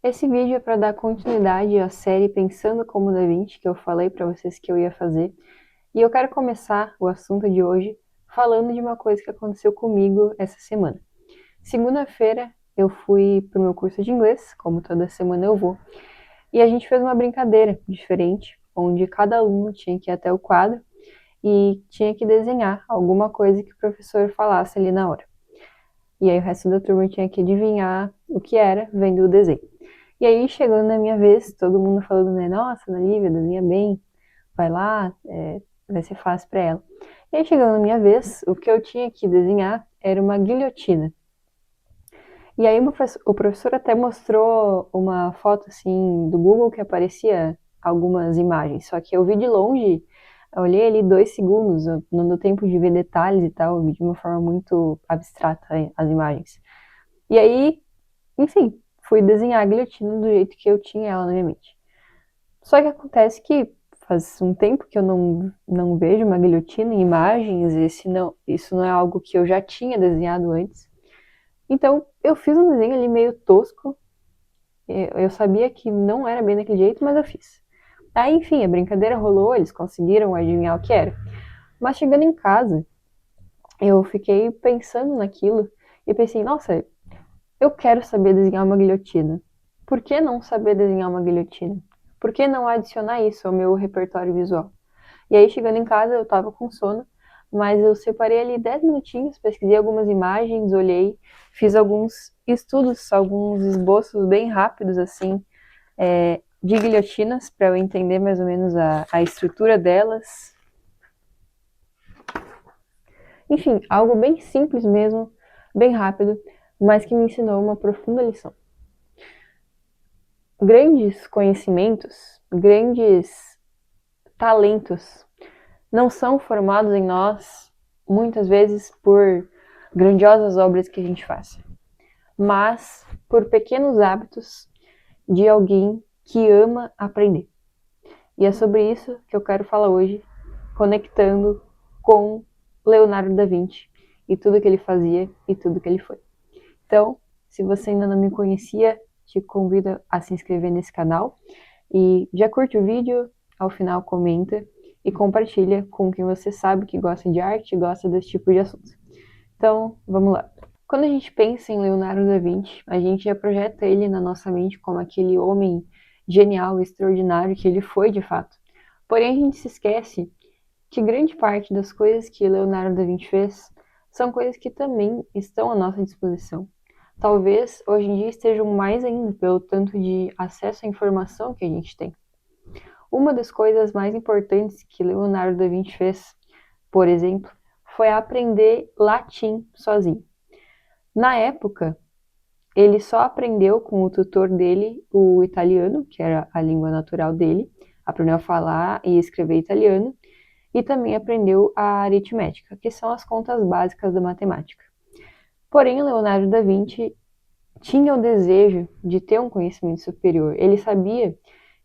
Esse vídeo é para dar continuidade à série Pensando como Da Vinci, que eu falei para vocês que eu ia fazer. E eu quero começar o assunto de hoje falando de uma coisa que aconteceu comigo essa semana. Segunda-feira eu fui para o meu curso de inglês, como toda semana eu vou, e a gente fez uma brincadeira diferente, onde cada aluno tinha que ir até o quadro e tinha que desenhar alguma coisa que o professor falasse ali na hora. E aí o resto da turma tinha que adivinhar o que era vendo o desenho. E aí, chegando na minha vez, todo mundo falando, né? Nossa, Ana Lívia, desenha bem, vai lá, vai ser fácil para ela. E aí, chegando na minha vez, o que eu tinha que desenhar era uma guilhotina. E aí, o professor até mostrou uma foto, assim, do Google que aparecia algumas imagens. Só que eu vi de longe, eu olhei ali 2 segundos, não deu tempo de ver detalhes e tal, eu vi de uma forma muito abstrata as imagens. E aí, enfim, fui desenhar a guilhotina do jeito que eu tinha ela na minha mente. Só que acontece que faz um tempo que eu não vejo uma guilhotina em imagens, isso não é algo que eu já tinha desenhado antes. Então, eu fiz um desenho ali meio tosco. Eu sabia que não era bem daquele jeito, mas eu fiz. Aí, enfim, a brincadeira rolou, eles conseguiram adivinhar o que era. Mas chegando em casa, eu fiquei pensando naquilo e pensei, nossa, eu quero saber desenhar uma guilhotina. Por que não saber desenhar uma guilhotina? Por que não adicionar isso ao meu repertório visual? E aí, chegando em casa, eu tava com sono, mas eu separei ali 10 minutinhos, pesquisei algumas imagens, olhei, fiz alguns estudos, alguns esboços bem rápidos, assim, de guilhotinas, para eu entender mais ou menos a estrutura delas. Enfim, algo bem simples mesmo, bem rápido, mas que me ensinou uma profunda lição. Grandes conhecimentos, grandes talentos não são formados em nós, muitas vezes, por grandiosas obras que a gente faz, mas por pequenos hábitos de alguém que ama aprender. E é sobre isso que eu quero falar hoje, conectando com Leonardo da Vinci e tudo que ele fazia e tudo que ele foi. Então, se você ainda não me conhecia, te convido a se inscrever nesse canal e já curte o vídeo, ao final comenta e compartilha com quem você sabe que gosta de arte e gosta desse tipo de assunto. Então, vamos lá. Quando a gente pensa em Leonardo da Vinci, a gente já projeta ele na nossa mente como aquele homem genial, extraordinário que ele foi de fato. Porém, a gente se esquece que grande parte das coisas que Leonardo da Vinci fez são coisas que também estão à nossa disposição. Talvez hoje em dia estejam mais ainda pelo tanto de acesso à informação que a gente tem. Uma das coisas mais importantes que Leonardo da Vinci fez, por exemplo, foi aprender latim sozinho. Na época, ele só aprendeu com o tutor dele o italiano, que era a língua natural dele, aprendeu a falar e escrever italiano, e também aprendeu a aritmética, que são as contas básicas da matemática. Porém, Leonardo da Vinci tinha o desejo de ter um conhecimento superior. Ele sabia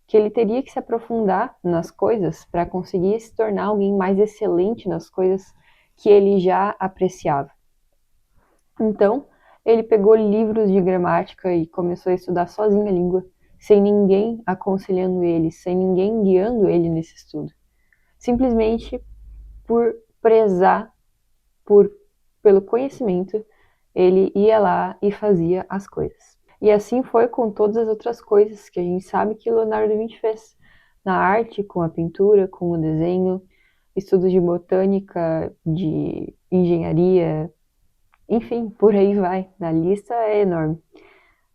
que ele teria que se aprofundar nas coisas para conseguir se tornar alguém mais excelente nas coisas que ele já apreciava. Então, ele pegou livros de gramática e começou a estudar sozinho a língua, sem ninguém aconselhando ele, sem ninguém guiando ele nesse estudo. Simplesmente por prezar pelo conhecimento, ele ia lá e fazia as coisas. E assim foi com todas as outras coisas que a gente sabe que Leonardo da Vinci fez. Na arte, com a pintura, com o desenho, estudos de botânica, de engenharia, enfim, por aí vai. A lista é enorme.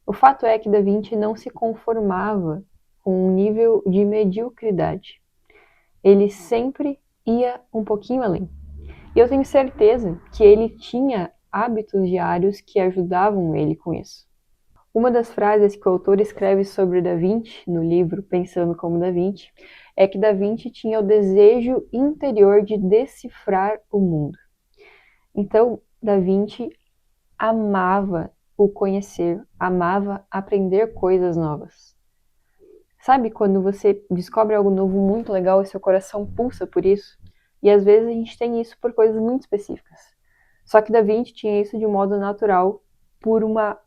O fato é que Da Vinci não se conformava com um nível de mediocridade. Ele sempre ia um pouquinho além. E eu tenho certeza que ele tinha hábitos diários que ajudavam ele com isso. Uma das frases que o autor escreve sobre Da Vinci, no livro Pensando como Da Vinci, é que Da Vinci tinha o desejo interior de decifrar o mundo. Então, Da Vinci amava o conhecer, amava aprender coisas novas. Sabe quando você descobre algo novo muito legal e seu coração pulsa por isso? E às vezes a gente tem isso por coisas muito específicas. Só que Da Vinci tinha isso de um modo natural por uma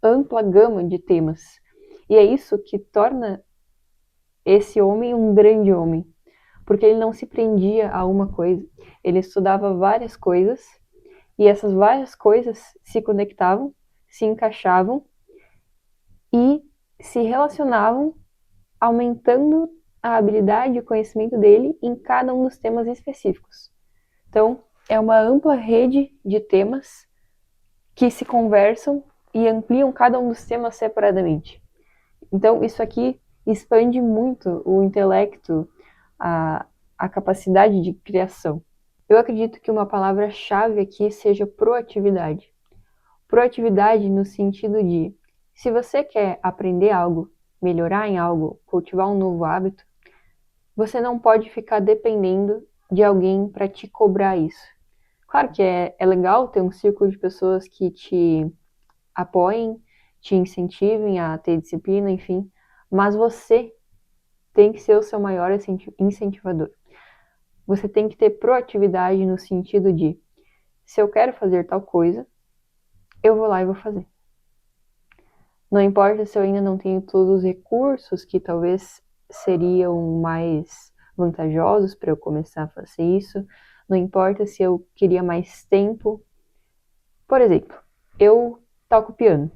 ampla gama de temas. E é isso que torna esse homem um grande homem, porque ele não se prendia a uma coisa, ele estudava várias coisas, e essas várias coisas se conectavam, se encaixavam e se relacionavam, aumentando a habilidade e o conhecimento dele em cada um dos temas específicos. Então, é uma ampla rede de temas que se conversam e ampliam cada um dos temas separadamente. Então, isso aqui expande muito o intelecto, a capacidade de criação. Eu acredito que uma palavra-chave aqui seja proatividade. Proatividade no sentido de, se você quer aprender algo, melhorar em algo, cultivar um novo hábito, você não pode ficar dependendo de alguém para te cobrar isso. Claro que é legal ter um círculo de pessoas que te apoiem, te incentivem a ter disciplina, enfim, mas você tem que ser o seu maior incentivador. Você tem que ter proatividade no sentido de, se eu quero fazer tal coisa, eu vou lá e vou fazer. Não importa se eu ainda não tenho todos os recursos que talvez seriam mais vantajosos para eu começar a fazer isso. Não importa se eu queria mais tempo. Por exemplo, eu toco piano.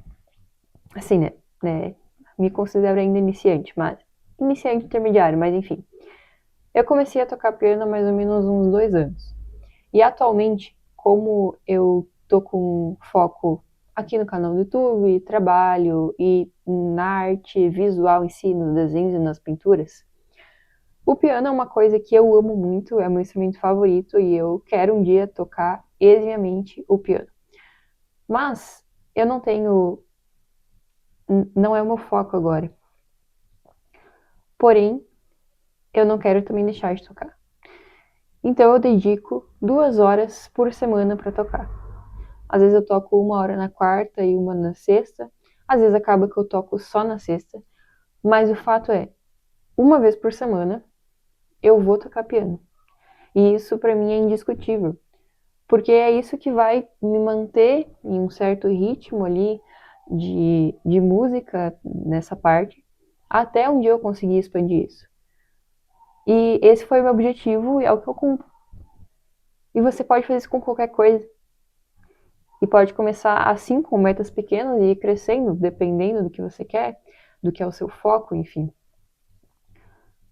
Assim, né? Me considero ainda iniciante, mas iniciante intermediário, mas enfim. Eu comecei a tocar piano há mais ou menos uns 2 anos. E atualmente, como eu tô com foco aqui no canal do YouTube, trabalho e na arte visual em si, nos desenhos e nas pinturas, o piano é uma coisa que eu amo muito, é meu instrumento favorito e eu quero um dia tocar exatamente o piano. Mas eu não tenho, não é o meu foco agora. Porém, eu não quero também deixar de tocar. Então eu dedico 2 horas por semana para tocar. Às vezes eu toco 1 hora na quarta e 1 na sexta. Às vezes acaba que eu toco só na sexta. Mas o fato é, 1 vez por semana eu vou tocar piano. E isso para mim é indiscutível. Porque é isso que vai me manter em um certo ritmo ali de música nessa parte, até um dia eu conseguir expandir isso. E esse foi o meu objetivo e é o que eu cumpro. E você pode fazer isso com qualquer coisa. E pode começar assim com metas pequenas e ir crescendo, dependendo do que você quer, do que é o seu foco, enfim.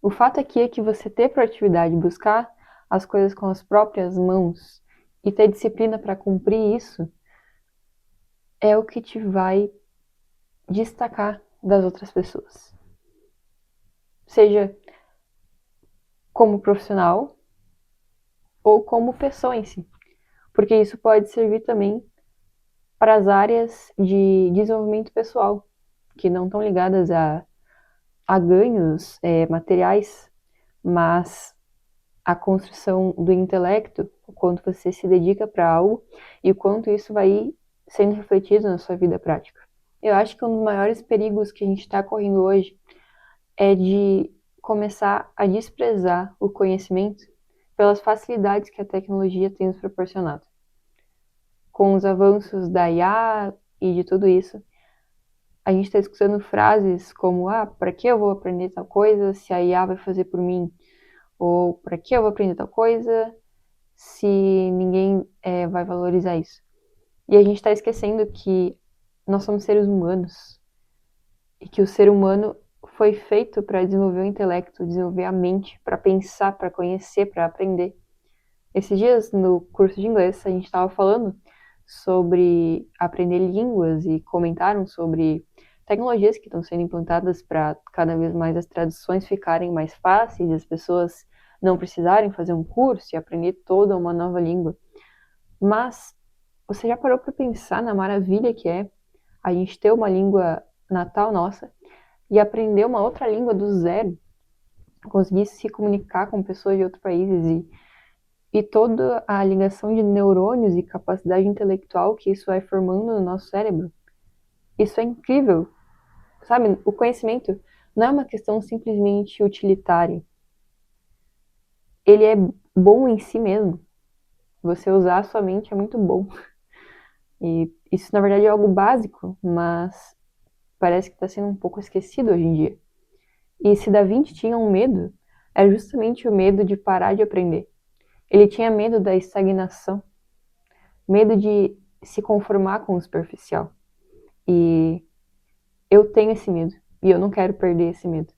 O fato aqui é que você ter proatividade, buscar as coisas com as próprias mãos e ter disciplina para cumprir isso é o que te vai destacar das outras pessoas. Seja como profissional ou como pessoa em si. Porque isso pode servir também para as áreas de desenvolvimento pessoal, que não estão ligadas a ganhos materiais, mas a construção do intelecto, o quanto você se dedica para algo e o quanto isso vai sendo refletido na sua vida prática. Eu acho que um dos maiores perigos que a gente está correndo hoje é de começar a desprezar o conhecimento pelas facilidades que a tecnologia tem nos proporcionado. Com os avanços da IA e de tudo isso, a gente está escutando frases como, para que eu vou aprender tal coisa se a IA vai fazer por mim? Ou para que eu vou aprender tal coisa se ninguém vai valorizar isso? E a gente está esquecendo que nós somos seres humanos e que o ser humano foi feito para desenvolver o intelecto, desenvolver a mente, para pensar, para conhecer, para aprender. Esses dias, no curso de inglês, a gente estava falando sobre aprender línguas e comentaram sobre tecnologias que estão sendo implantadas para cada vez mais as traduções ficarem mais fáceis, as pessoas não precisarem fazer um curso e aprender toda uma nova língua. Mas você já parou para pensar na maravilha que é a gente ter uma língua natal nossa e aprender uma outra língua do zero, conseguir se comunicar com pessoas de outros países e toda a ligação de neurônios e capacidade intelectual que isso vai formando no nosso cérebro. Isso é incrível, sabe? O conhecimento não é uma questão simplesmente utilitária. Ele é bom em si mesmo. Você usar a sua mente é muito bom. E isso, na verdade, é algo básico, mas parece que está sendo um pouco esquecido hoje em dia. E se Da Vinci tinha um medo, era justamente o medo de parar de aprender. Ele tinha medo da estagnação, medo de se conformar com o superficial. E eu tenho esse medo, e eu não quero perder esse medo.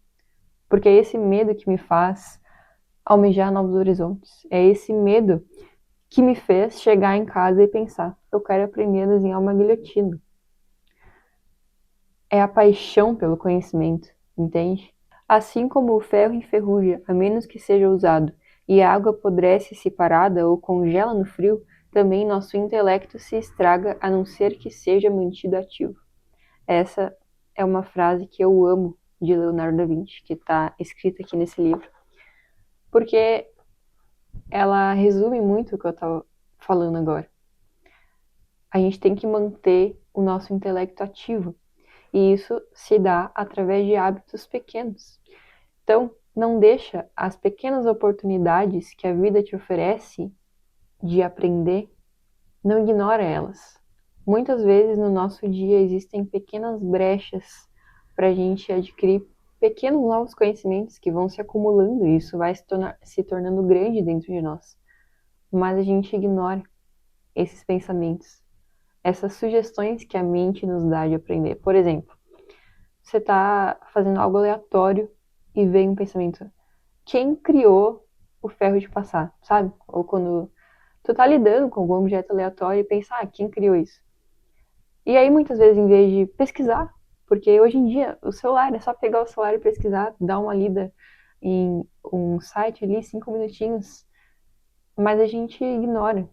Porque é esse medo que me faz almejar novos horizontes. É esse medo que me fez chegar em casa e pensar, eu quero aprender a desenhar uma guilhotina. É a paixão pelo conhecimento, entende? Assim como o ferro enferruja, a menos que seja usado, e a água apodrece se parada ou congela no frio, também nosso intelecto se estraga a não ser que seja mantido ativo. Essa é uma frase que eu amo de Leonardo da Vinci, que está escrita aqui nesse livro, porque ela resume muito o que eu estava falando agora. A gente tem que manter o nosso intelecto ativo, e isso se dá através de hábitos pequenos. Então, não deixa as pequenas oportunidades que a vida te oferece de aprender, não ignora elas. Muitas vezes no nosso dia existem pequenas brechas para a gente adquirir pequenos novos conhecimentos que vão se acumulando e isso vai se tornando grande dentro de nós. Mas a gente ignora esses pensamentos, essas sugestões que a mente nos dá de aprender. Por exemplo, você está fazendo algo aleatório e vem um pensamento: quem criou o ferro de passar, sabe? Ou quando tu tá lidando com algum objeto aleatório e pensa, quem criou isso? E aí muitas vezes em vez de pesquisar, porque hoje em dia o celular, é só pegar o celular e pesquisar, dar uma lida em um site ali, 5 minutinhos, mas a gente ignora,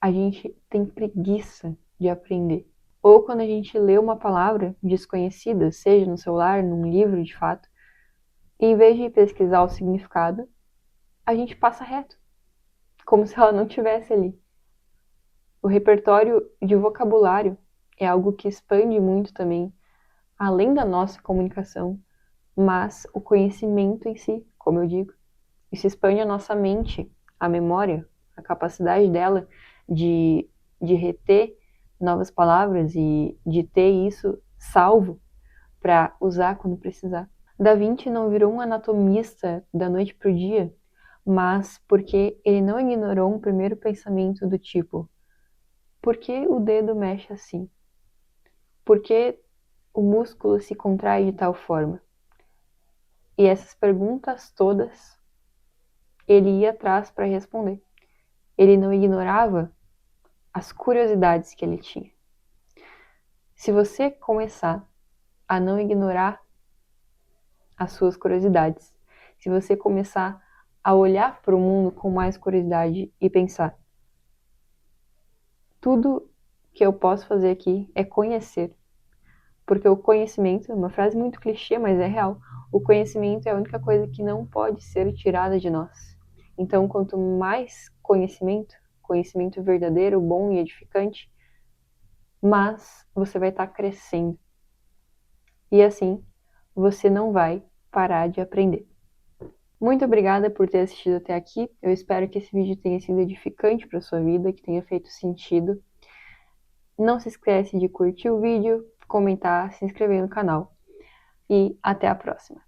a gente tem preguiça de aprender. Ou quando a gente lê uma palavra desconhecida, seja no celular, num livro de fato, e em vez de pesquisar o significado, a gente passa reto, como se ela não tivesse ali. O repertório de vocabulário é algo que expande muito também, além da nossa comunicação, mas o conhecimento em si, como eu digo, isso expande a nossa mente, a memória, a capacidade dela de reter novas palavras e de ter isso salvo para usar quando precisar. Da Vinci não virou um anatomista da noite para o dia, mas porque ele não ignorou um primeiro pensamento do tipo: por que o dedo mexe assim? Por que o músculo se contrai de tal forma? E essas perguntas todas ele ia atrás para responder. Ele não ignorava as curiosidades que ele tinha. Se você começar a não ignorar as suas curiosidades, se você começar a olhar para o mundo com mais curiosidade e pensar: tudo que eu posso fazer aqui é conhecer. Porque o conhecimento, é uma frase muito clichê, mas é real. O conhecimento é a única coisa que não pode ser tirada de nós. Então, quanto mais conhecimento, conhecimento verdadeiro, bom e edificante, mais você vai estar crescendo. E assim, você não vai parar de aprender. Muito obrigada por ter assistido até aqui. Eu espero que esse vídeo tenha sido edificante para sua vida, que tenha feito sentido. Não se esquece de curtir o vídeo, comentar, se inscrever no canal. E até a próxima.